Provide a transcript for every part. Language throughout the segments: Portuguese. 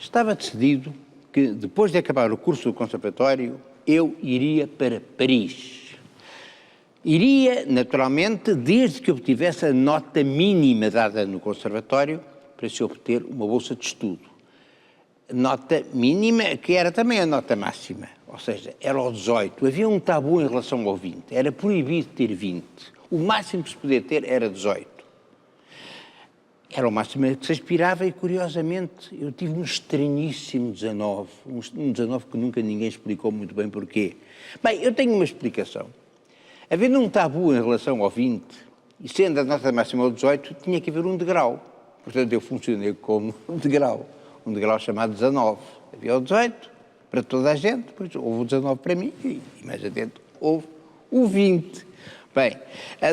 Estava decidido que, depois de acabar o curso do conservatório, eu iria para Paris. Iria, naturalmente, desde que obtivesse a nota mínima dada no conservatório para se obter uma bolsa de estudo. Nota mínima que era também a nota máxima, ou seja, era o 18. Havia um tabu em relação ao 20, era proibido ter 20. O máximo que se podia ter era 18. Era o máximo a que se aspirava e, curiosamente, eu tive um estranhíssimo 19, um 19 que nunca ninguém explicou muito bem porquê. Bem, eu tenho uma explicação. Havendo um tabu em relação ao 20, e sendo a nota máxima ao 18, tinha que haver um degrau. Portanto, eu funcionei como um degrau chamado 19. Havia o 18 para toda a gente, depois houve o 19 para mim e mais adiante houve o 20. Bem,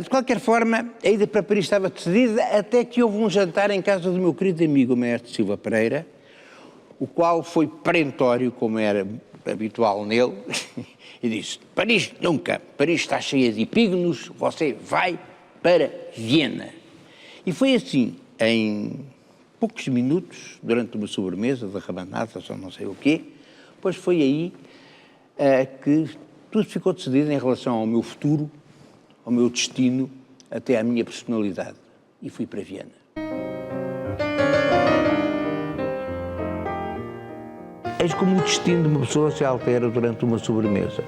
de qualquer forma, a ida para Paris estava decidida até que houve um jantar em casa do meu querido amigo, o Maestro Silva Pereira, o qual foi perentório, como era habitual nele, e disse: Paris nunca, Paris está cheia de epígonos, você vai para Viena. E foi assim, em poucos minutos, durante uma sobremesa de rabanadas ou não sei o quê, pois foi aí que tudo ficou decidido em relação ao meu futuro, ao meu destino, até à minha personalidade. E fui para Viena. Eis como o destino de uma pessoa se altera durante uma sobremesa.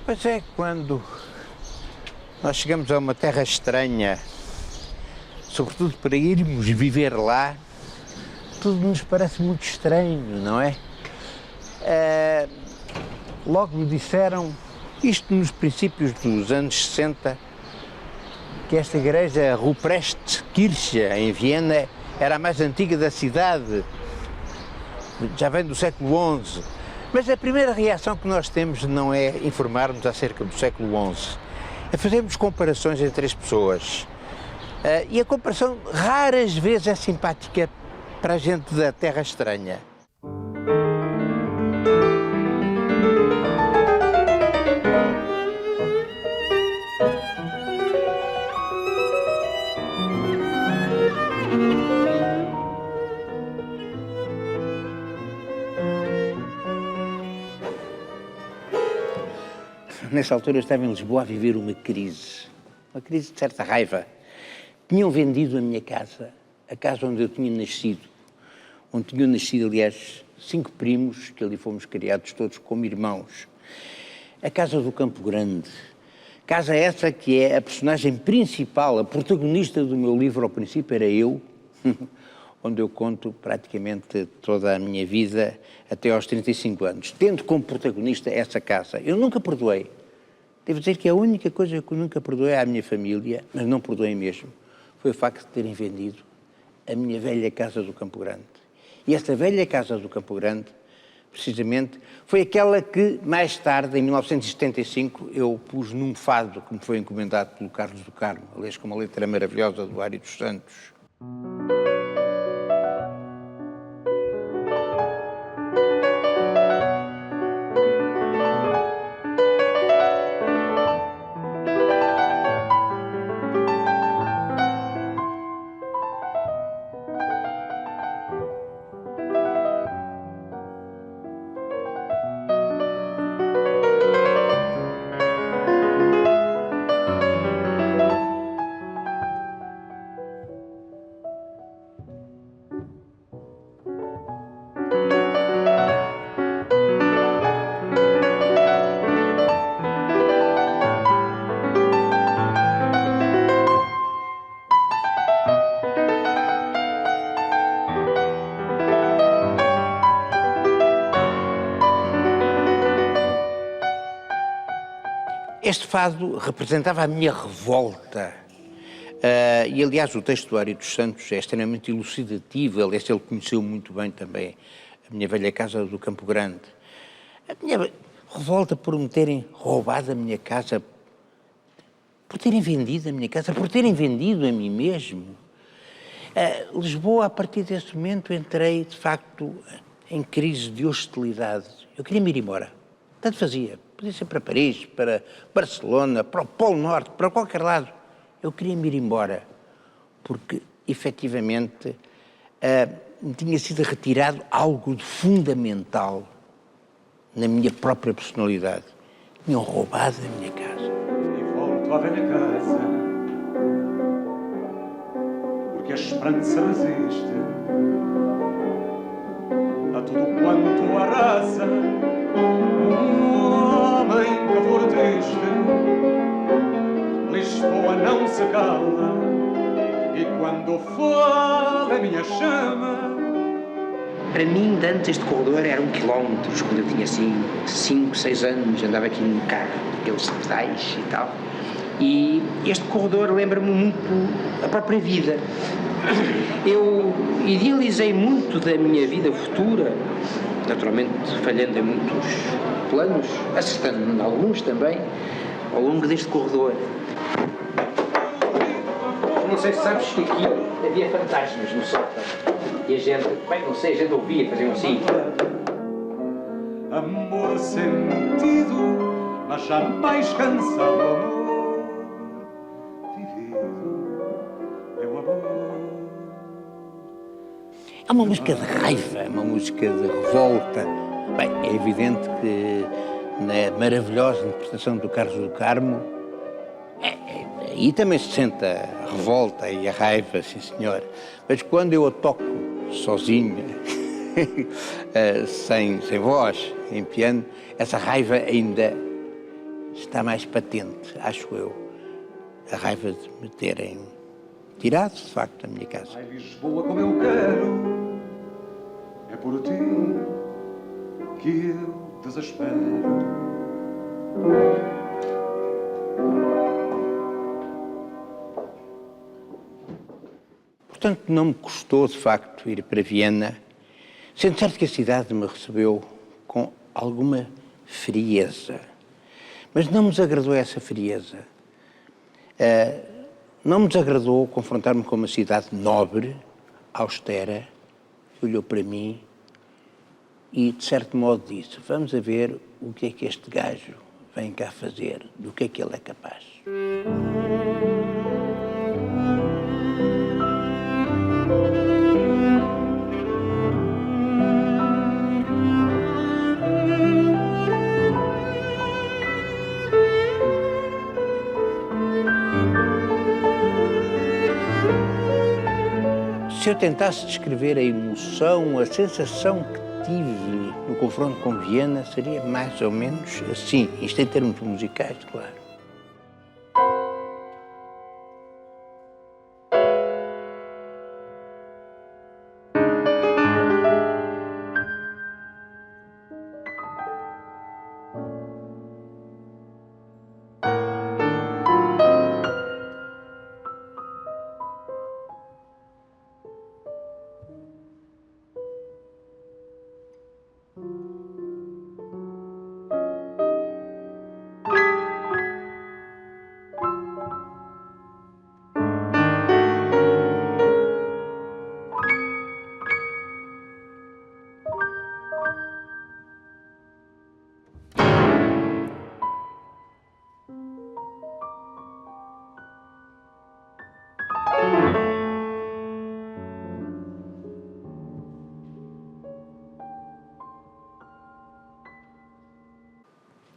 Pois é, quando nós chegamos a uma terra estranha, sobretudo para irmos viver lá, tudo nos parece muito estranho, não é? Logo me disseram, isto nos princípios dos anos 60, que esta igreja Ruprecht-Kirche, em Viena, era a mais antiga da cidade, já vem do século XI. Mas a primeira reação que nós temos não é informarmos acerca do século XI, é fazermos comparações entre as pessoas. E a comparação raras vezes é simpática para a gente da terra estranha. Nessa altura eu estava em Lisboa a viver uma crise de certa raiva. Tinham vendido a minha casa, a casa onde eu tinha nascido, onde tinham nascido, aliás, 5 primos, que ali fomos criados todos como irmãos. A casa do Campo Grande. Casa essa que é a personagem principal, a protagonista do meu livro, ao princípio era eu, onde eu conto praticamente toda a minha vida até aos 35 anos, tendo como protagonista essa casa. Eu nunca perdoei. Devo dizer que a única coisa que eu nunca perdoei à minha família, mas não perdoei mesmo, foi o facto de terem vendido a minha velha casa do Campo Grande. E essa velha casa do Campo Grande, precisamente, foi aquela que, mais tarde, em 1975, eu pus num fado que me foi encomendado pelo Carlos do Carmo, aliás, com uma letra maravilhosa do Ari dos Santos. Este fado representava a minha revolta. E, aliás, o texto do Ari dos Santos é extremamente elucidativo. Aliás, ele conheceu muito bem também a minha velha casa do Campo Grande. A minha revolta por me terem roubado a minha casa, por terem vendido a minha casa, por terem vendido a mim mesmo. Lisboa, a partir desse momento, entrei, de facto, em crise de hostilidade. Eu queria me ir embora. Tanto fazia. Podia ser para Paris, para Barcelona, para o Polo Norte, para qualquer lado. Eu queria me ir embora, porque, efetivamente, me tinha sido retirado algo de fundamental na minha própria personalidade. Tinham roubado a minha casa. E volto à velha casa, porque a esperança resiste a tudo quanto arrasa. Um homem que for triste, Lisboa não se cala, e quando fala a minha chama. Para mim, de antes, este corredor era 1 quilómetro, quando eu tinha assim 5, 6 anos, andava aqui num carro, aqueles pedais e tal. E este corredor lembra-me muito a própria vida. Eu idealizei muito da minha vida futura, naturalmente falhando em muitos planos, acertando em alguns também, ao longo deste corredor. Não sei se sabes que aqui havia fantasmas no sótão. E a gente, bem, não sei, a gente ouvia, faziam assim. Amor sentido, mas jamais cansado, amor vivido, meu amor. É uma música de raiva, é uma música de revolta. Bem, é evidente que na maravilhosa interpretação do Carlos do Carmo, aí também se sente a revolta e a raiva, sim senhor. Mas quando eu a toco sozinho, sem voz, em piano, essa raiva ainda está mais patente, acho eu. A raiva de me terem tirado, de facto, da minha casa. Ai, Lisboa, como eu quero, é por ti que eu desespero. Portanto, não me custou, de facto, ir para Viena, sendo certo que a cidade me recebeu com alguma frieza. Mas não me desagradou essa frieza. Não me desagradou confrontar-me com uma cidade nobre, austera, que olhou para mim e, de certo modo, disse: vamos a ver o que é que este gajo vem cá fazer, do que é que ele é capaz. Se eu tentasse descrever a emoção, a sensação que tive no confronto com Viena, seria mais ou menos assim, isto em termos musicais, claro.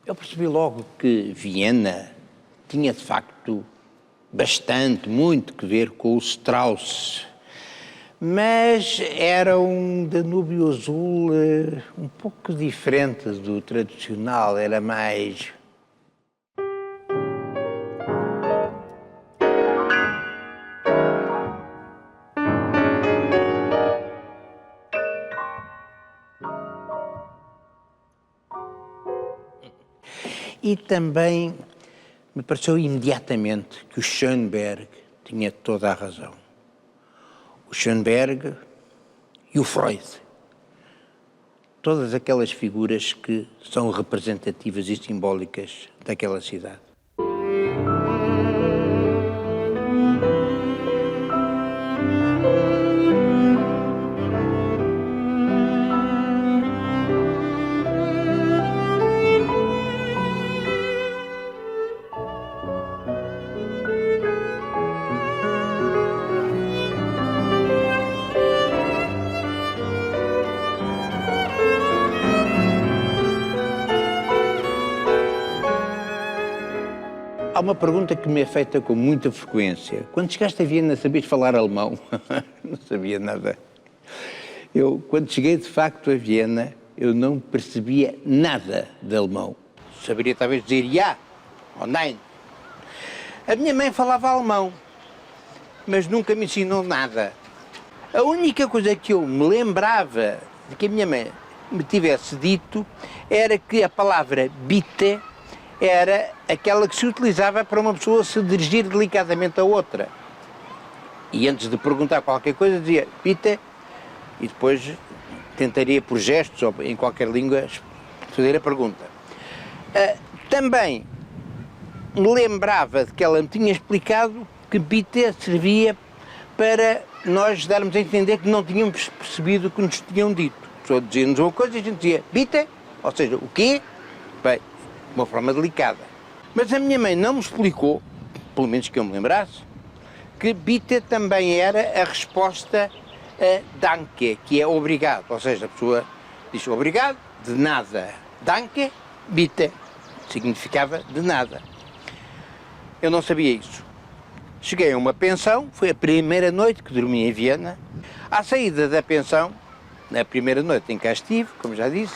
Eu percebi logo que Viena tinha, de facto, muito que ver com o Strauss, mas era um Danúbio azul um pouco diferente do tradicional, era mais... E também me pareceu imediatamente que o Schoenberg tinha toda a razão. O Schoenberg e o Freud. todas aquelas figuras que são representativas e simbólicas daquela cidade. Há uma pergunta que me é feita com muita frequência. Quando chegaste a Viena, sabias falar alemão? Não sabia nada. Quando cheguei de facto a Viena, eu não percebia nada de alemão. Saberia talvez dizer ja ou nein. A minha mãe falava alemão, mas nunca me ensinou nada. A única coisa que eu me lembrava de que a minha mãe me tivesse dito era que a palavra bitte era aquela que se utilizava para uma pessoa se dirigir delicadamente a outra. E antes de perguntar qualquer coisa, dizia bitte, e depois tentaria por gestos ou em qualquer língua fazer a pergunta. Também me lembrava de que ela me tinha explicado que bitte servia para nós darmos a entender que não tínhamos percebido o que nos tinham dito. A pessoa dizia-nos uma coisa e a gente dizia bitte, ou seja, o quê? Bem, de uma forma delicada. Mas a minha mãe não me explicou, pelo menos que eu me lembrasse, que bitte também era a resposta a danke, que é obrigado. Ou seja, a pessoa diz obrigado, de nada. Danke, bitte, significava de nada. Eu não sabia isso. Cheguei a uma pensão, foi a primeira noite que dormi em Viena. À saída da pensão, na primeira noite em que cá estive, como já disse,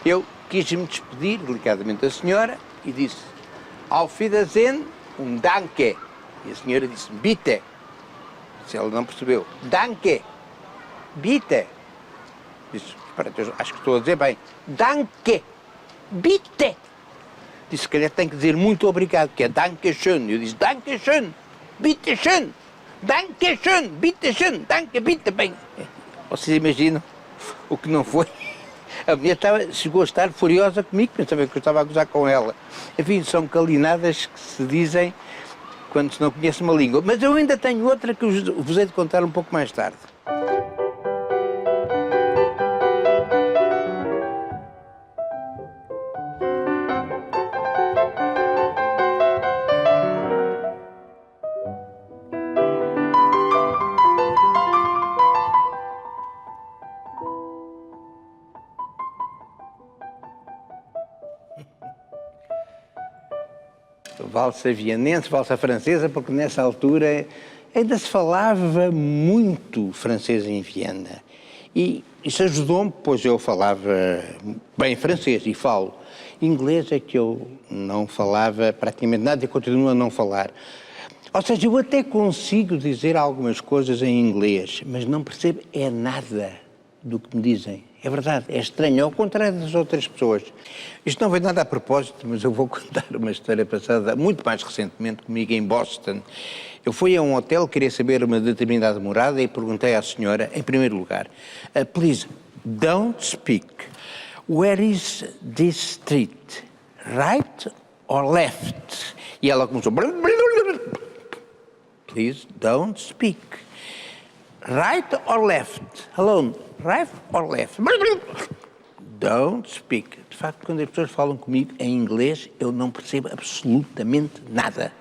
eu quis-me despedir delicadamente da senhora e disse Auf Wiedersehen und danke. E a senhora disse bitte. Se ela não percebeu, danke, bitte. Disse, espera, acho que estou a dizer bem, danke, bitte. Disse, se calhar tem que dizer muito obrigado, que é danke schön. Eu disse, danke schön, bitte schön, danke schön, bitte schön, danke, bitte, bem. Vocês imaginam o que não foi? A mulher chegou a estar furiosa comigo, pensava que eu estava a gozar com ela. Enfim, são calinadas que se dizem quando se não conhece uma língua. Mas eu ainda tenho outra que vos hei de contar um pouco mais tarde. Valsa vienense, valsa francesa, porque nessa altura ainda se falava muito francês em Viena. E isso ajudou-me, pois eu falava bem francês e falo. Inglês é que eu não falava praticamente nada e continuo a não falar. Ou seja, eu até consigo dizer algumas coisas em inglês, mas não percebo nada do que me dizem. É verdade, é estranho, ao contrário das outras pessoas. Isto não vem nada a propósito, mas eu vou contar uma história passada muito mais recentemente comigo em Boston. Eu fui a um hotel, queria saber uma determinada morada e perguntei à senhora, em primeiro lugar, please, don't speak. Where is this street? Right or left? E ela começou... Please, don't speak. Right or left? Alone. Right or left? Don't speak. De facto, quando as pessoas falam comigo em inglês, eu não percebo absolutamente nada.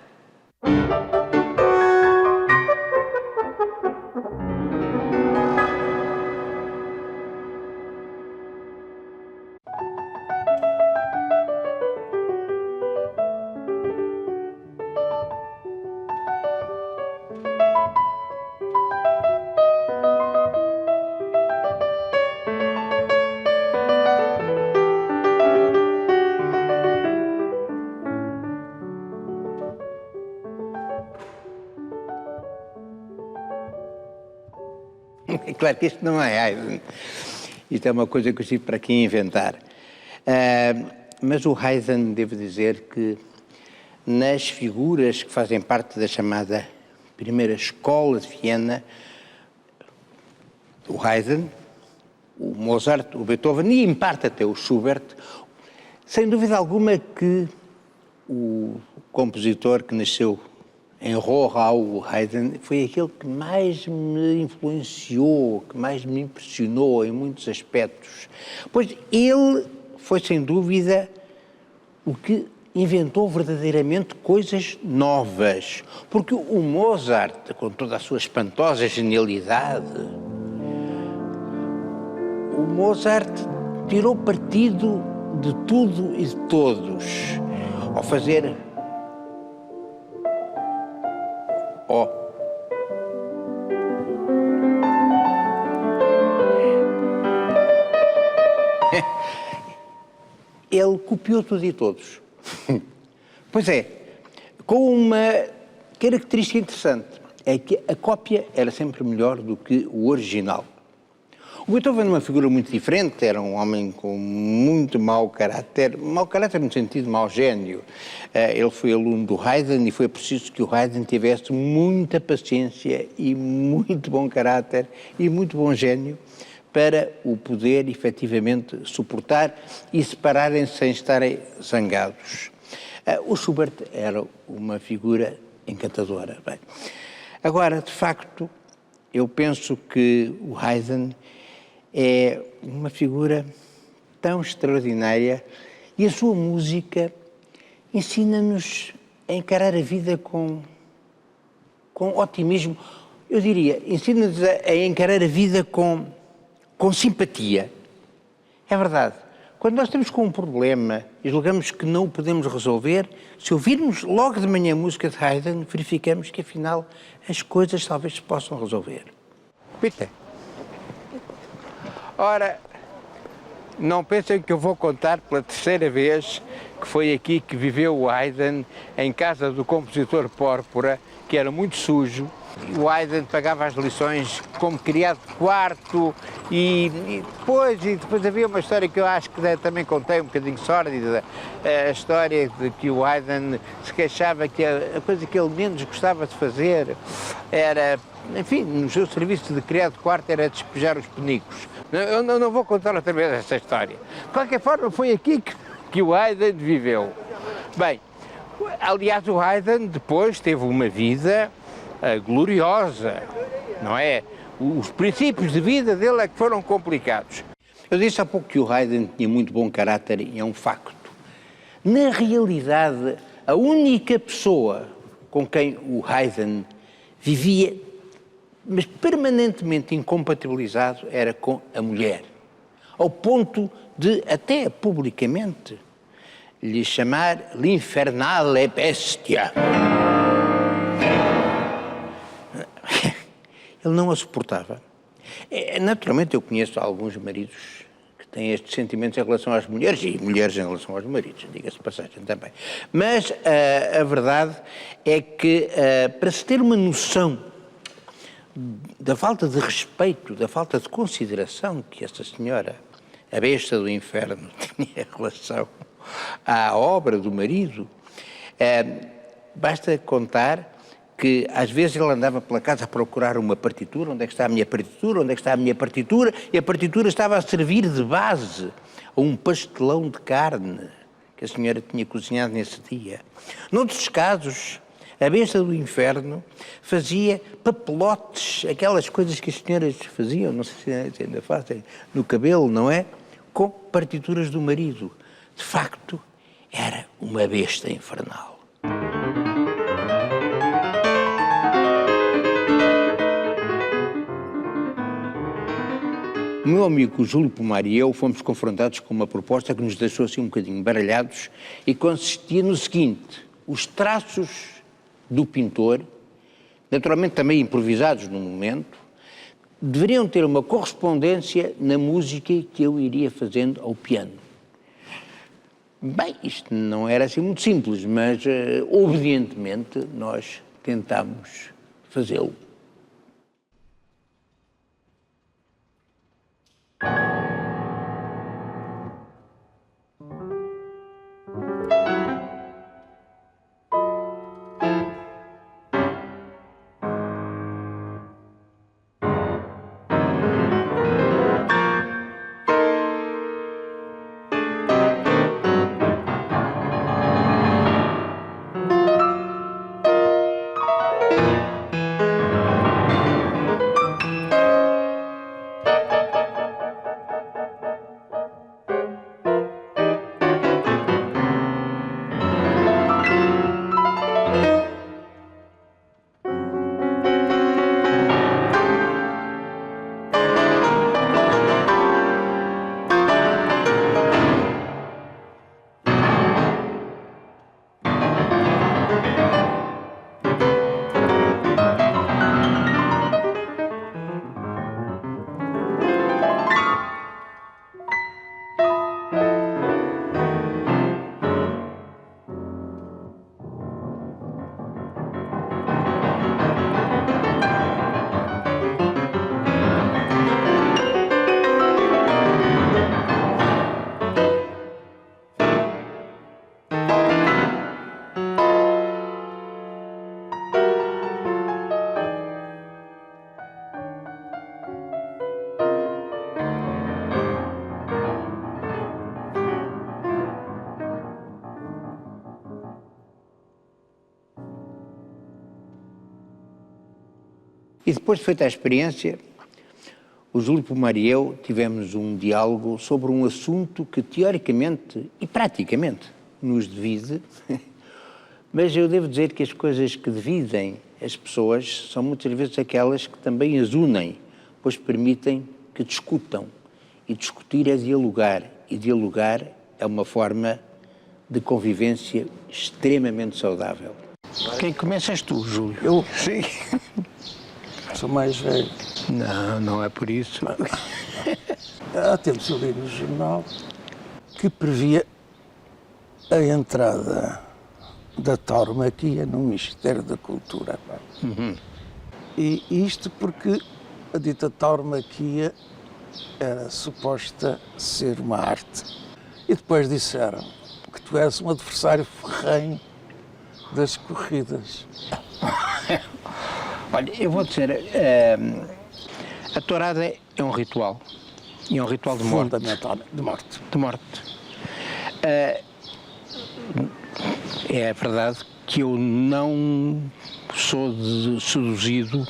É claro que isto não é Haydn. Isto é uma coisa que eu estive para aqui inventar. Mas o Haydn, devo dizer que nas figuras que fazem parte da chamada primeira escola de Viena, o Haydn, o Mozart, o Beethoven e, em parte, até o Schubert, sem dúvida alguma que o compositor que nasceu em Rohrau, o Haydn, foi aquele que mais me influenciou, que mais me impressionou em muitos aspectos. Pois ele foi, sem dúvida, o que inventou verdadeiramente coisas novas. Porque o Mozart, com toda a sua espantosa genialidade, o Mozart tirou partido de tudo e de todos ao fazer... Ele copiou tudo e todos. Pois é, com uma característica interessante, é que a cópia era sempre melhor do que o original. O Beethoven era uma figura muito diferente, era um homem com muito mau caráter no sentido de mau gênio. Ele foi aluno do Haydn e foi preciso que o Haydn tivesse muita paciência e muito bom caráter e muito bom gênio para o poder efetivamente suportar e separarem sem estarem zangados. O Schubert era uma figura encantadora. Bem, agora, de facto, eu penso que o Haydn é uma figura tão extraordinária e a sua música ensina-nos a encarar a vida com otimismo. Eu diria, ensina-nos a encarar a vida com simpatia. É verdade. Quando nós estamos com um problema e julgamos que não o podemos resolver, se ouvirmos logo de manhã a música de Haydn, verificamos que, afinal, as coisas talvez se possam resolver. Bitte. Ora, não pensem que eu vou contar pela terceira vez que foi aqui que viveu o Haydn, em casa do compositor Pórpora, que era muito sujo. O Haydn pagava as lições como criado de quarto e depois havia uma história que eu acho que também contei um bocadinho sórdida, a história de que o Haydn se queixava que a coisa que ele menos gostava de fazer era, enfim, no seu serviço de criado de quarto era despejar os penicos. Eu não vou contar outra vez essa história. De qualquer forma, foi aqui que o Haydn viveu. Bem, aliás, o Haydn depois teve uma vida gloriosa, não é? Os princípios de vida dele é que foram complicados. Eu disse há pouco que o Haydn tinha muito bom caráter e é um facto. Na realidade, a única pessoa com quem o Haydn vivia, mas permanentemente incompatibilizado, era com a mulher. Ao ponto de, até publicamente, lhe chamar l'infernale bestia. Ele não a suportava. Naturalmente, eu conheço alguns maridos que têm estes sentimentos em relação às mulheres e mulheres em relação aos maridos, diga-se de passagem também. Mas a verdade é que, para se ter uma noção da falta de respeito, da falta de consideração que esta senhora, a besta do inferno, tinha em relação à obra do marido, basta contar que às vezes ele andava pela casa a procurar uma partitura, onde é que está a minha partitura, onde é que está a minha partitura, e a partitura estava a servir de base a um pastelão de carne que a senhora tinha cozinhado nesse dia. Noutros casos, a besta do inferno fazia papelotes, aquelas coisas que as senhoras faziam, não sei se ainda fazem, no cabelo, não é? Com partituras do marido. De facto, era uma besta infernal. O meu amigo Júlio Pomar e eu fomos confrontados com uma proposta que nos deixou assim um bocadinho baralhados e consistia no seguinte: os traços do pintor, naturalmente também improvisados no momento, deveriam ter uma correspondência na música que eu iria fazendo ao piano. Bem, isto não era assim muito simples, mas obedientemente nós tentámos fazê-lo. E depois de feita a experiência, o Júlio Pomar e eu tivemos um diálogo sobre um assunto que teoricamente e praticamente nos divide, mas eu devo dizer que as coisas que dividem as pessoas são muitas vezes aquelas que também as unem, pois permitem que discutam. E discutir é dialogar, e dialogar é uma forma de convivência extremamente saudável. Quem começa és tu, Júlio. Eu? Sim. Sou mais velho. Não, não é por isso. Há tempos eu li no jornal que previa a entrada da tauromaquia no Ministério da Cultura. E isto porque a dita tauromaquia era suposta ser uma arte. E depois disseram que tu eras um adversário ferrenho das corridas. Olha, eu vou dizer, a tourada é um ritual. E é um ritual de morte. Fundamentalmente, de morte. De morte. É verdade que eu não sou seduzido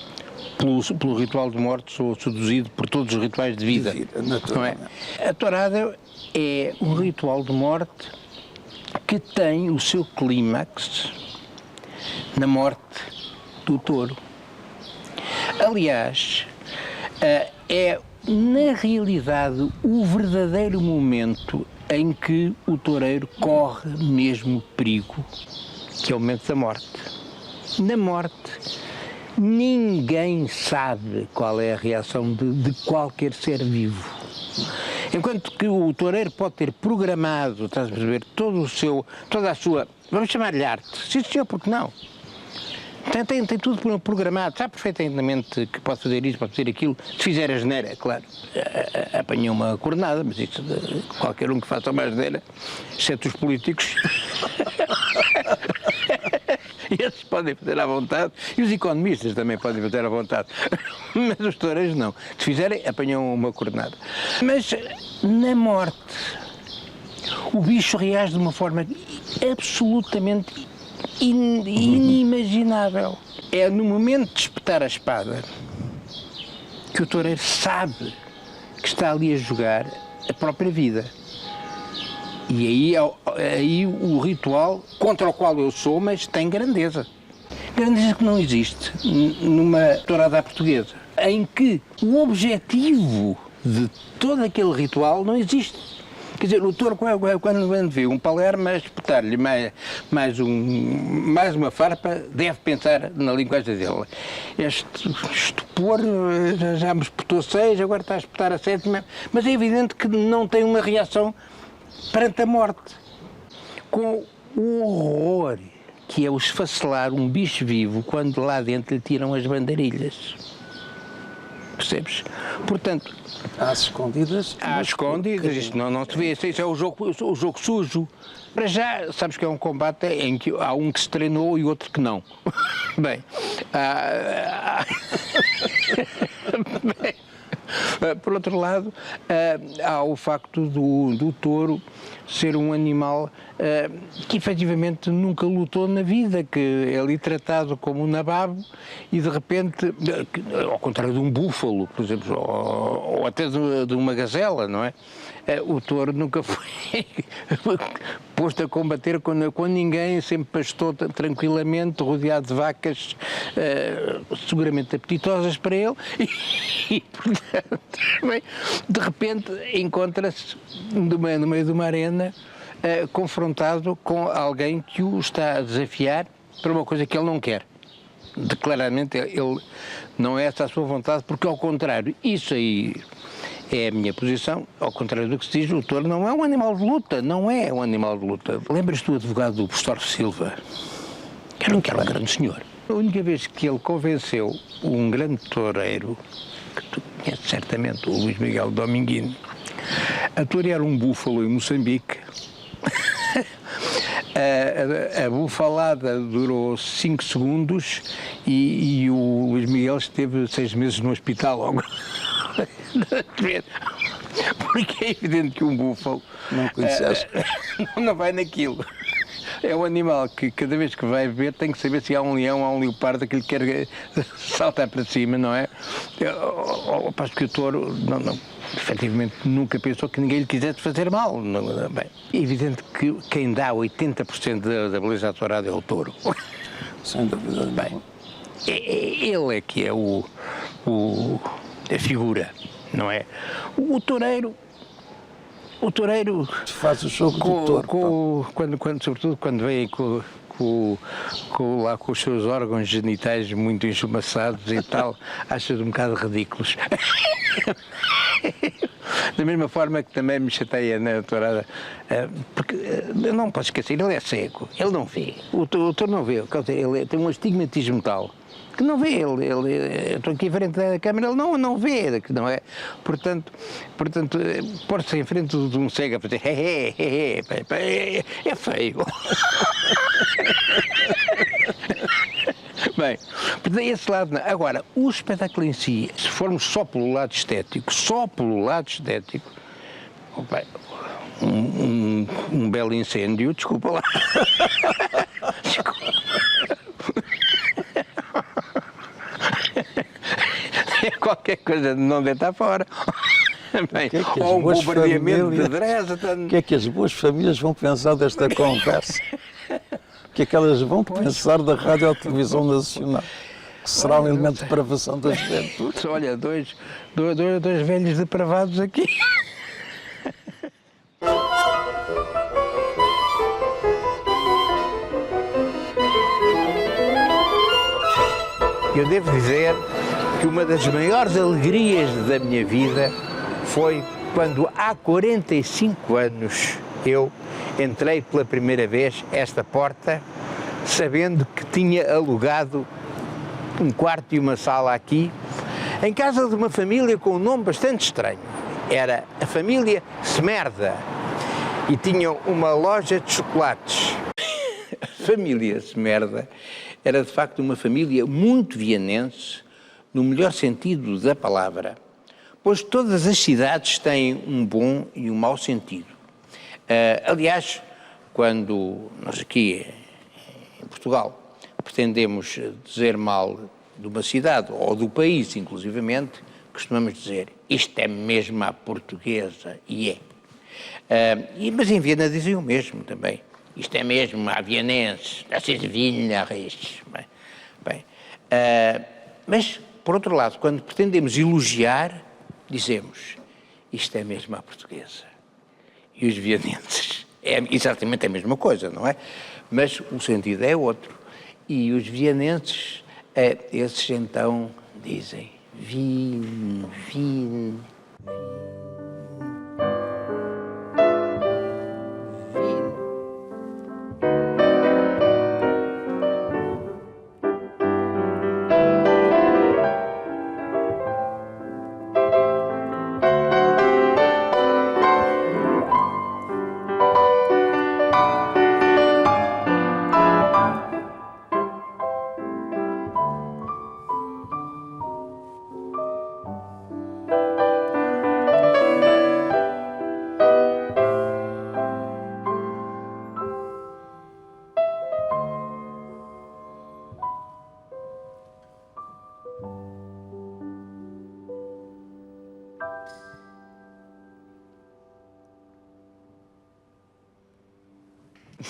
pelo ritual de morte, sou seduzido por todos os rituais de vida. Não é? A tourada é um ritual de morte que tem o seu clímax na morte do touro. Aliás, é na realidade o verdadeiro momento em que o toureiro corre mesmo perigo, que é o momento da morte. Na morte, ninguém sabe qual é a reação de qualquer ser vivo. Enquanto que o toureiro pode ter programado, estás a perceber, toda a sua, vamos chamar-lhe arte, sim senhor, porque não? Tem tudo programado, sabe perfeitamente que pode fazer isso, pode fazer aquilo, se fizer a geneira, claro, apanhou uma coordenada, mas isso qualquer um que faça uma geneira, exceto os políticos, esses podem fazer à vontade, e os economistas também podem fazer à vontade, mas os toureiros não, se fizerem, apanham uma coordenada. Mas na morte, o bicho reage de uma forma absolutamente inimaginável. É no momento de espetar a espada que o toureiro sabe que está ali a jogar a própria vida. E aí o ritual contra o qual eu sou, mas tem grandeza. Grandeza que não existe numa tourada à portuguesa, em que o objetivo de todo aquele ritual não existe. Quer dizer, o touro, quando vê um palermo a espetar-lhe mais uma farpa, deve pensar na linguagem dele. Este estupor já me espetou 6, agora está a espetar a 7ª, mas é evidente que não tem uma reação perante a morte. Com o horror que é o esfacelar um bicho vivo quando lá dentro lhe tiram as bandeirilhas. Percebes? Portanto, às escondidas. Às escondidas, isto não se vê, isso é o jogo sujo. Para já, sabes que é um combate em que há um que se treinou e outro que não. Bem, por outro lado, há o facto do touro ser um animal que efetivamente nunca lutou na vida, que é ali tratado como um nababo e de repente, ao contrário de um búfalo, por exemplo, ou até de uma gazela, não é? O touro nunca foi posto a combater com ninguém, sempre pastou tranquilamente, rodeado de vacas seguramente apetitosas para ele e portanto, bem, de repente encontra-se no meio de uma arena confrontado com alguém que o está a desafiar para uma coisa que ele não quer. Declaradamente ele não é essa a sua vontade, porque ao contrário, isso aí é a minha posição, ao contrário do que se diz, o touro não é um animal de luta, não é um animal de luta. Lembras-te do advogado do professor Silva? Que era um grande senhor. A única vez que ele convenceu um grande toureiro, que tu conheces certamente, o Luís Miguel Dominguino, a tourear um búfalo em Moçambique. A bufalada durou 5 segundos e o Luís Miguel esteve 6 meses no hospital. Porque é evidente que um búfalo não conheces. Não vai naquilo. É um animal que cada vez que vai ver tem que saber se há um leão, há um leopardo que lhe quer saltar para cima, não é? Porque o touro, efetivamente, nunca pensou que ninguém lhe quisesse fazer mal. Bem, é evidente que quem dá 80% da beleza à tourada é o touro. Sem dúvida. Bem, ele é que é a figura, não é? O toureiro Faz o jogo do touro. Sobretudo quando vem com os seus órgãos genitais muito enchumaçados e tal, achas um bocado ridículos. Da mesma forma que também me chateia na tourada, porque não posso esquecer, ele é cego, ele não vê, o touro não vê, ele tem um astigmatismo tal que não vê, eu estou aqui em frente da câmara, ele não vê, não é? Portanto, pôr-se em frente de um cego a fazer é feio. Bem, esse lado não. Agora, o espetáculo em si, se formos só pelo lado estético, bem, um belo incêndio, desculpa lá. Qualquer coisa não deitar fora. Bem, ou um bombardeamento de Dresden. O que é que as boas famílias vão pensar desta conversa? O que é que elas vão pensar da Rádio ou Televisão Nacional? Que será um elemento de depravação da juventude? Olha, dois velhos depravados aqui. Eu devo dizer que uma das maiores alegrias da minha vida foi quando há 45 anos eu entrei pela primeira vez esta porta, sabendo que tinha alugado um quarto e uma sala aqui, em casa de uma família com um nome bastante estranho. Era a família Semerda e tinham uma loja de chocolates. A família Semerda era de facto uma família muito vienense, no melhor sentido da palavra, pois todas as cidades têm um bom e um mau sentido. Aliás, quando nós aqui em Portugal pretendemos dizer mal de uma cidade ou do país, inclusivamente, costumamos dizer isto é mesmo à portuguesa, e é. Mas em Viena dizem o mesmo também. Isto é mesmo à vienense, das vinhas. Mas, por outro lado, quando pretendemos elogiar, dizemos isto é mesmo à portuguesa. E os vienenses, é exatamente a mesma coisa, não é? Mas o sentido é outro. E os vienenses, esses então dizem vin.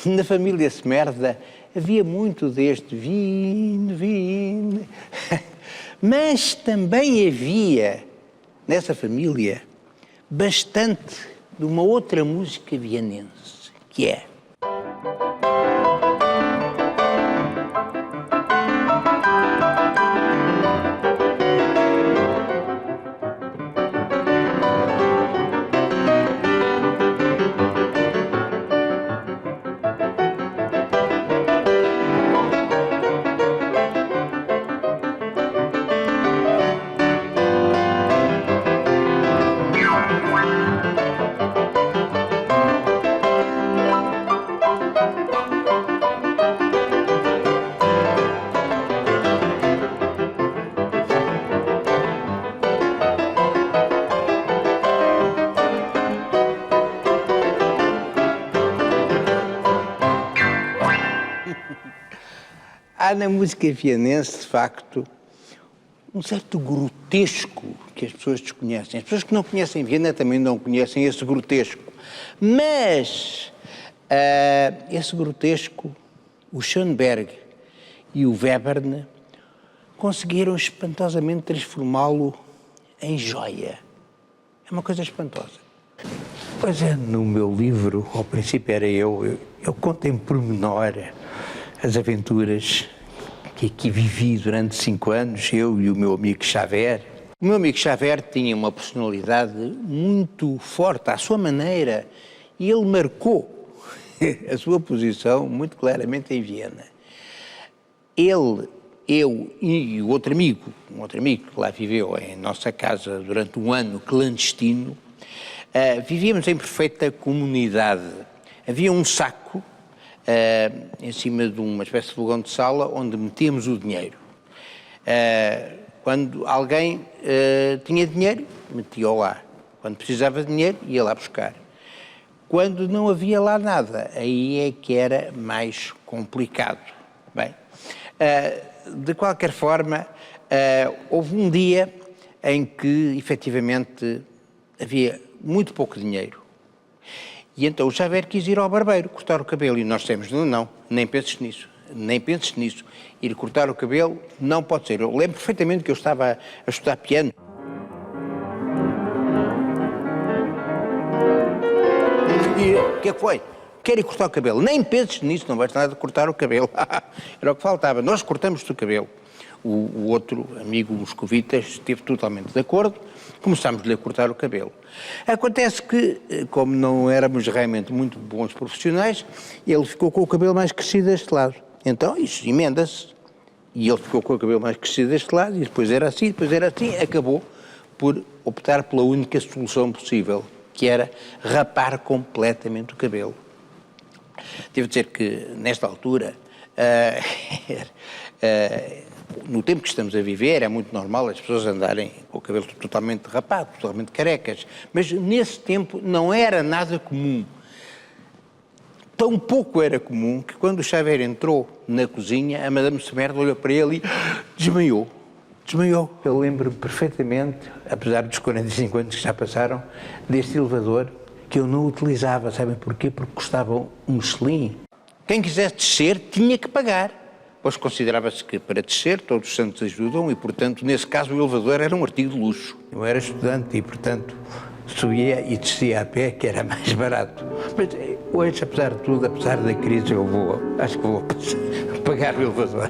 Na família Semerda havia muito deste vin. Mas também havia, nessa família, bastante de uma outra música vienense, que é há na música vienense, de facto, um certo grotesco que as pessoas desconhecem. As pessoas que não conhecem Viena também não conhecem esse grotesco. Mas esse grotesco, o Schoenberg e o Webern conseguiram espantosamente transformá-lo em joia. É uma coisa espantosa. Pois é, no meu livro, ao princípio era eu conto em pormenor as aventuras que aqui vivi durante 5 anos, eu e o meu amigo Xavier. O meu amigo Xavier tinha uma personalidade muito forte, à sua maneira, e ele marcou a sua posição muito claramente em Viena. Ele, eu e o outro amigo, um outro amigo que lá viveu em nossa casa durante um ano clandestino, vivíamos em perfeita comunidade. Havia um saco em cima de uma espécie de fogão de sala onde metíamos o dinheiro. Quando alguém tinha dinheiro, metia-o lá. Quando precisava de dinheiro, ia lá buscar. Quando não havia lá nada, aí é que era mais complicado. Bem, de qualquer forma, houve um dia em que, efetivamente, havia muito pouco dinheiro. E então o Xavier quis ir ao barbeiro cortar o cabelo e nós dissemos, não, nem penses nisso, nem penses nisso. Ir cortar o cabelo não pode ser. Eu lembro perfeitamente que eu estava a estudar piano. E o que é que foi? Quer ir cortar o cabelo? Nem penses nisso, não vais nada de cortar o cabelo. Era o que faltava. Nós cortamos-te o cabelo. O outro amigo moscovita esteve totalmente de acordo, começámos-lhe a cortar o cabelo. Acontece que, como não éramos realmente muito bons profissionais, ele ficou com o cabelo mais crescido deste lado. Então, isso emenda-se. E ele ficou com o cabelo mais crescido deste lado, e depois era assim, acabou por optar pela única solução possível, que era rapar completamente o cabelo. Devo dizer que, nesta altura, no tempo que estamos a viver, é muito normal as pessoas andarem com o cabelo totalmente rapado, totalmente carecas, mas nesse tempo não era nada comum. Tão pouco era comum que quando o Xavier entrou na cozinha, a Madame Semerda olhou para ele e desmaiou. Eu lembro-me perfeitamente, apesar dos 45 anos que já passaram, deste elevador que eu não utilizava. Sabem porquê? Porque custava um Michelin. Quem quisesse descer tinha que pagar. Pois considerava-se que para descer todos os santos ajudam e, portanto, nesse caso o elevador era um artigo de luxo. Eu era estudante e, portanto, subia e descia a pé, que era mais barato. Mas hoje, apesar de tudo, apesar da crise, acho que vou pagar o elevador.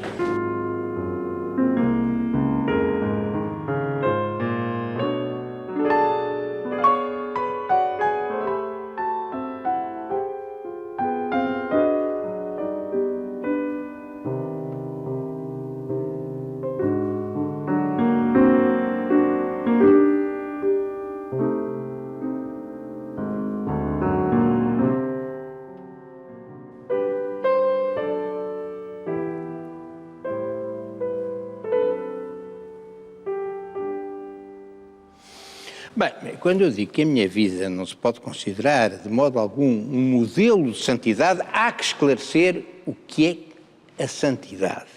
Bem, quando eu digo que a minha vida não se pode considerar de modo algum um modelo de santidade, há que esclarecer o que é a santidade.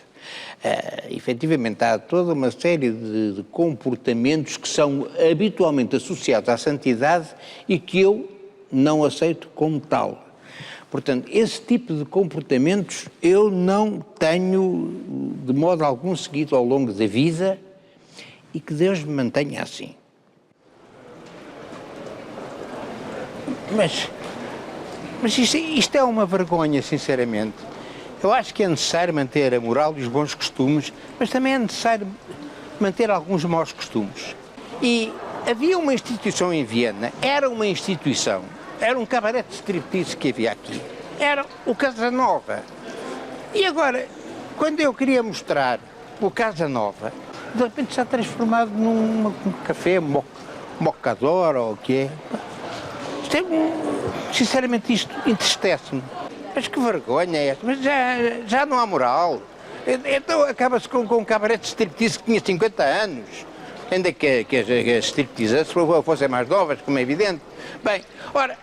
Efetivamente, há toda uma série de comportamentos que são habitualmente associados à santidade e que eu não aceito como tal. Portanto, esse tipo de comportamentos eu não tenho de modo algum seguido ao longo da vida e que Deus me mantenha assim. Mas isto é uma vergonha, sinceramente. Eu acho que é necessário manter a moral e os bons costumes, mas também é necessário manter alguns maus costumes. E havia uma instituição em Viena, era uma instituição, era um cabarete de striptease que havia aqui, era o Casanova. E agora, quando eu queria mostrar o Casanova, de repente está transformado num café mocador ou o que é. Sinceramente, isto entristece-me. Mas que vergonha é esta? Mas já não há moral. Então acaba-se com um cabarete de striptease que tinha 50 anos. Ainda que as stripteaseiras fossem mais novas, como é evidente. Bem, ora,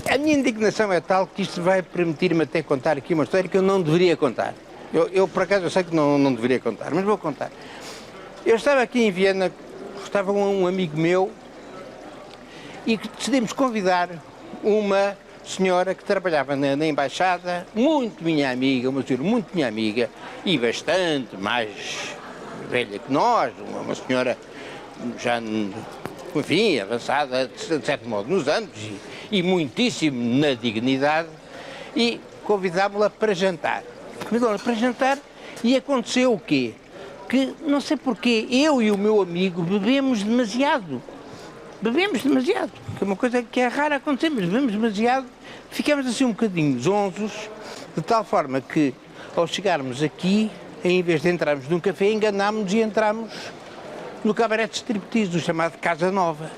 A minha indignação é tal que isto vai permitir-me até contar aqui uma história que eu não deveria contar. Eu por acaso, eu sei que não deveria contar, mas vou contar. Eu estava aqui em Viena, estava um amigo meu e decidimos convidar uma senhora que trabalhava na embaixada, muito minha amiga, uma senhora muito minha amiga e bastante mais velha que nós, uma senhora já, enfim, avançada de certo modo nos anos e muitíssimo na dignidade, e convidámos-la para jantar. Convidámos-la para jantar e aconteceu o quê? Que, não sei porquê, eu e o meu amigo bebemos demasiado. Bebemos demasiado, que é uma coisa que é rara acontecer, mas bebemos demasiado, ficamos assim um bocadinho zonzos, de tal forma que, ao chegarmos aqui, em vez de entrarmos num café, enganámos-nos e entramos no cabaré de striptease, do chamado Casa Nova.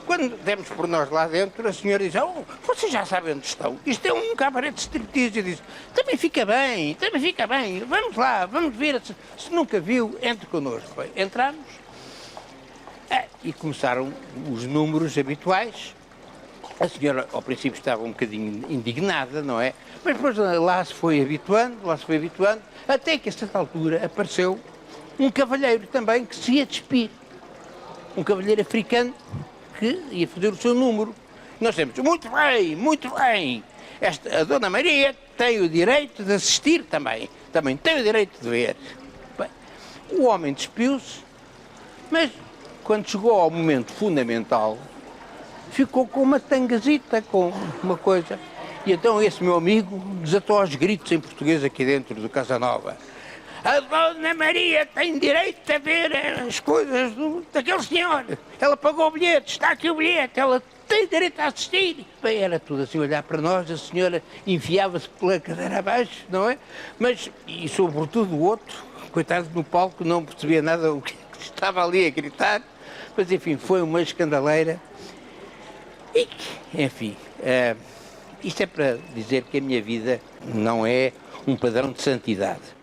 Quando demos por nós lá dentro, a senhora diz: "Oh, vocês já sabem onde estão, isto é um cabaré de striptease." Eu disse: também fica bem, vamos lá, vamos ver, se nunca viu, entre connosco." Bem, entramos e começaram os números habituais. A senhora, ao princípio, estava um bocadinho indignada, não é? Mas depois lá se foi habituando, até que a certa altura apareceu um cavalheiro também que se ia despir. Um cavalheiro africano que ia fazer o seu número. Nós temos: muito bem, a Dona Maria tem o direito de assistir também tem o direito de ver. Bem, o homem despiu-se, mas quando chegou ao momento fundamental, ficou com uma tangazita, com uma coisa. E então esse meu amigo desatou aos gritos em português aqui dentro do Casa Nova: "A Dona Maria tem direito a ver as coisas daquele senhor. Ela pagou o bilhete, está aqui o bilhete, ela tem direito a assistir." Bem, era tudo assim, olhar para nós, a senhora enfiava-se pela cadeira abaixo, não é? Mas, e sobretudo o outro, coitado no palco, não percebia nada o que estava ali a gritar. Mas enfim, foi uma escandaleira. E, enfim, isto é para dizer que a minha vida não é um padrão de santidade.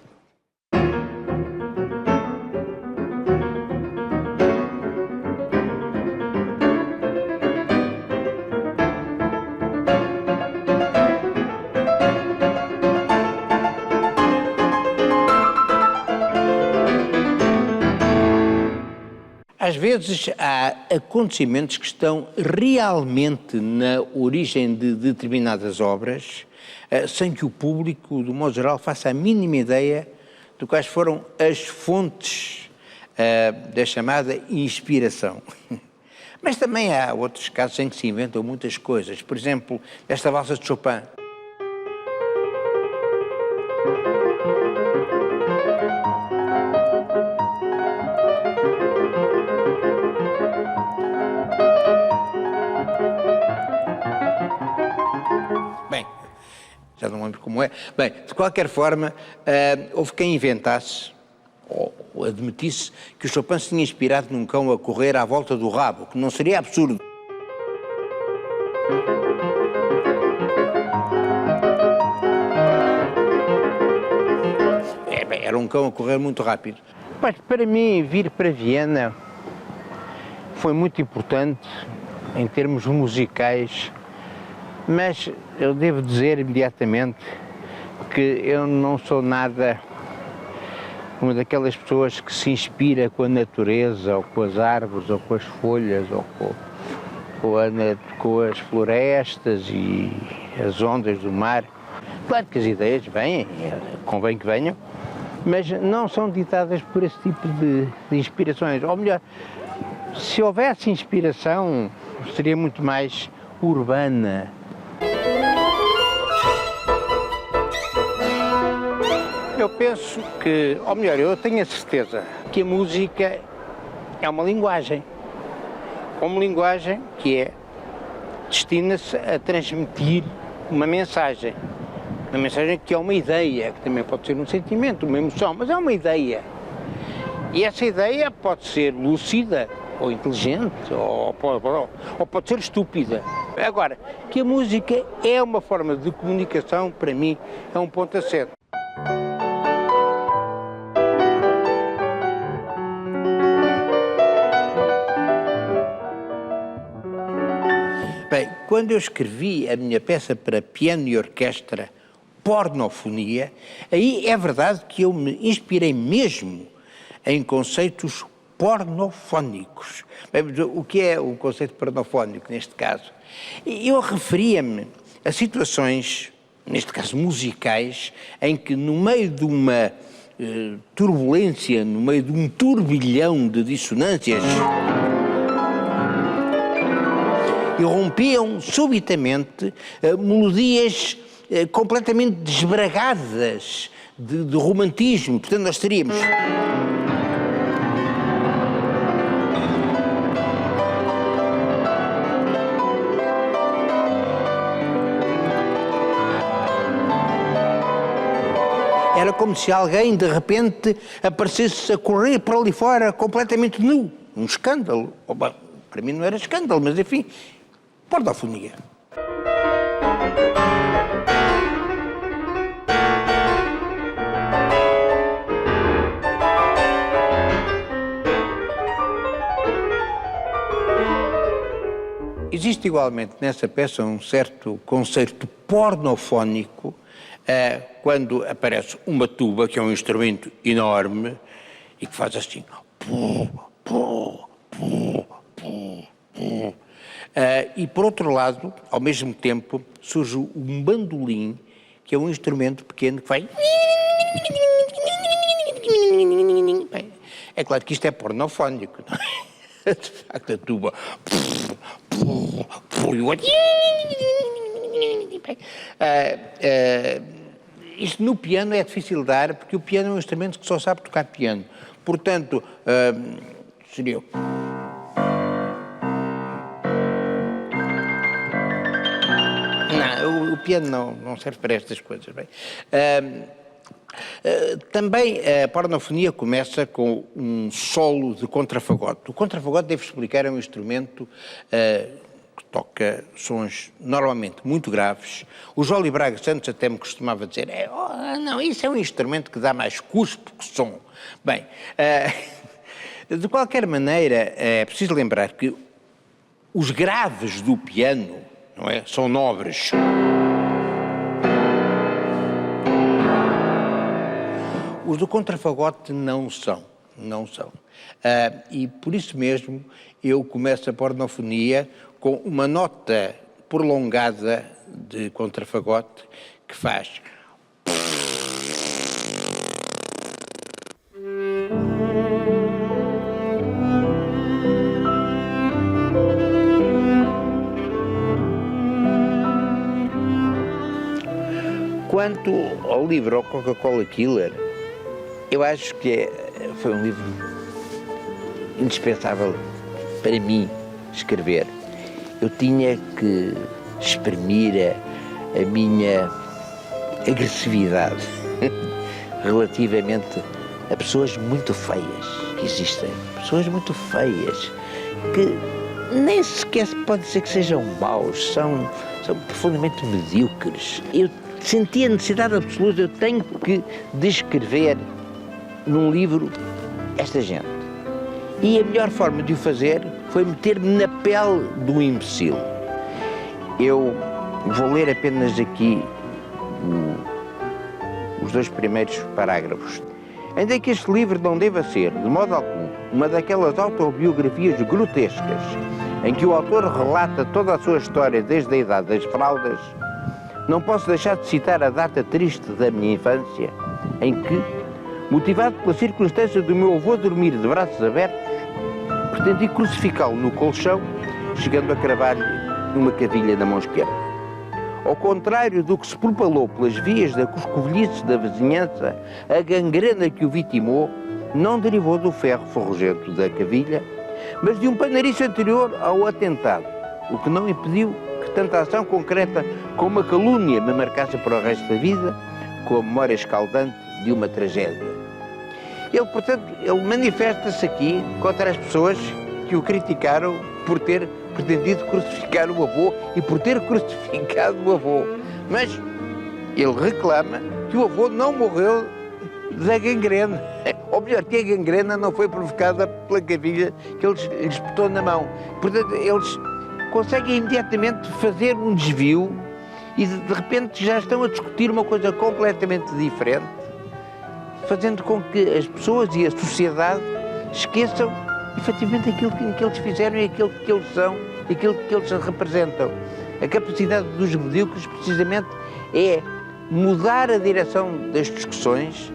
Às vezes há acontecimentos que estão realmente na origem de determinadas obras, sem que o público, de modo geral, faça a mínima ideia de quais foram as fontes da chamada inspiração. Mas também há outros casos em que se inventam muitas coisas. Por exemplo, esta valsa de Chopin. Bem, já não lembro como é. Bem, de qualquer forma, houve quem inventasse ou admitisse que o Chopin se tinha inspirado num cão a correr à volta do rabo, que não seria absurdo. Bem, era um cão a correr muito rápido. Mas para mim, vir para Viena foi muito importante em termos musicais, mas eu devo dizer imediatamente que eu não sou nada uma daquelas pessoas que se inspira com a natureza, ou com as árvores, ou com as folhas, ou com as florestas e as ondas do mar. Claro que as ideias vêm, convém que venham, mas não são ditadas por esse tipo de inspirações. Ou melhor, se houvesse inspiração, seria muito mais urbana. Eu penso que, ou melhor, eu tenho a certeza que a música é uma linguagem que destina-se a transmitir uma mensagem que é uma ideia, que também pode ser um sentimento, uma emoção, mas é uma ideia. E essa ideia pode ser lúcida, ou inteligente, ou pode ser estúpida. Agora, que a música é uma forma de comunicação, para mim, é um ponto assente. Bem, quando eu escrevi a minha peça para piano e orquestra, Pornofonia, aí é verdade que eu me inspirei mesmo em conceitos pornofónicos. O que é um conceito pornofónico, neste caso? Eu referia-me a situações, neste caso musicais, em que no meio de uma turbulência, no meio de um turbilhão de dissonâncias, irrompiam subitamente melodias completamente desbragadas de romantismo. Portanto, nós teríamos... Era como se alguém, de repente, aparecesse a correr para ali fora completamente nu. Um escândalo. Bom, para mim não era escândalo, mas enfim, pornofonia. Existe igualmente nessa peça um certo conceito pornofónico quando aparece uma tuba, que é um instrumento enorme e que faz assim. E por outro lado, ao mesmo tempo, surge um bandolim, que é um instrumento pequeno que faz... Bem, é claro que isto é pornofónico, não é? De facto, a tuba... Isto no piano é difícil dar, porque o piano é um instrumento que só sabe tocar piano. Portanto, seria... Não, o piano não serve para estas coisas. Bem. Também a pornofonia começa com um solo de contrafagote. O contrafagote, devo explicar, é um instrumento que toca sons normalmente muito graves. O Jólio Braga Santos até me costumava dizer, não, isso é um instrumento que dá mais cuspo que som. Bem, de qualquer maneira, é preciso lembrar que os graves do piano, não é, são nobres. Os do contrafagote não são. E por isso mesmo eu começo a pornofonia com uma nota prolongada de contrafagote que faz... Quanto ao livro, ao Coca-Cola Killer, eu acho que foi um livro indispensável para mim escrever. Eu tinha que exprimir a minha agressividade relativamente a pessoas muito feias que existem. Pessoas muito feias que nem sequer pode dizer que sejam maus, são profundamente medíocres. Eu senti a necessidade absoluta, eu tenho que descrever num livro esta gente. E a melhor forma de o fazer foi meter-me na pele do imbecil. Eu vou ler apenas aqui os 2 primeiros parágrafos. Ainda que este livro não deva ser, de modo algum, uma daquelas autobiografias grotescas em que o autor relata toda a sua história desde a idade das fraldas, não posso deixar de citar a data triste da minha infância, em que, motivado pela circunstância do meu avô dormir de braços abertos, pretendi crucificá-lo no colchão, chegando a cravar-lhe uma cavilha na mão esquerda. Ao contrário do que se propalou pelas vias da coscovilhice da vizinhança, a gangrena que o vitimou não derivou do ferro ferrugento da cavilha, mas de um panariço anterior ao atentado, o que não impediu que tanta ação concreta como a calúnia me marcasse para o resto da vida, com a memória escaldante de uma tragédia. Ele manifesta-se aqui contra as pessoas que o criticaram por ter pretendido crucificar o avô e por ter crucificado o avô. Mas ele reclama que o avô não morreu da gangrena. Ou melhor, que a gangrena não foi provocada pela cavilha que ele lhe espetou na mão. Portanto, eles conseguem imediatamente fazer um desvio e de repente já estão a discutir uma coisa completamente diferente, fazendo com que as pessoas e a sociedade esqueçam efetivamente aquilo que eles fizeram e aquilo que eles são e aquilo que eles representam. A capacidade dos medíocres, precisamente, é mudar a direção das discussões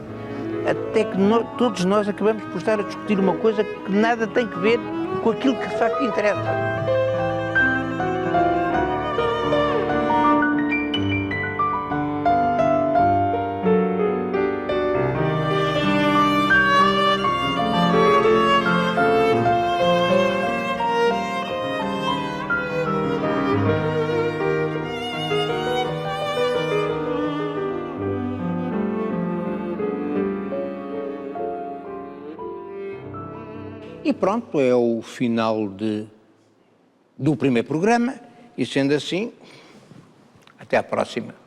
até que todos nós acabamos por estar a discutir uma coisa que nada tem que ver com aquilo que de facto interessa. E pronto, é o final do primeiro programa, e sendo assim, até à próxima.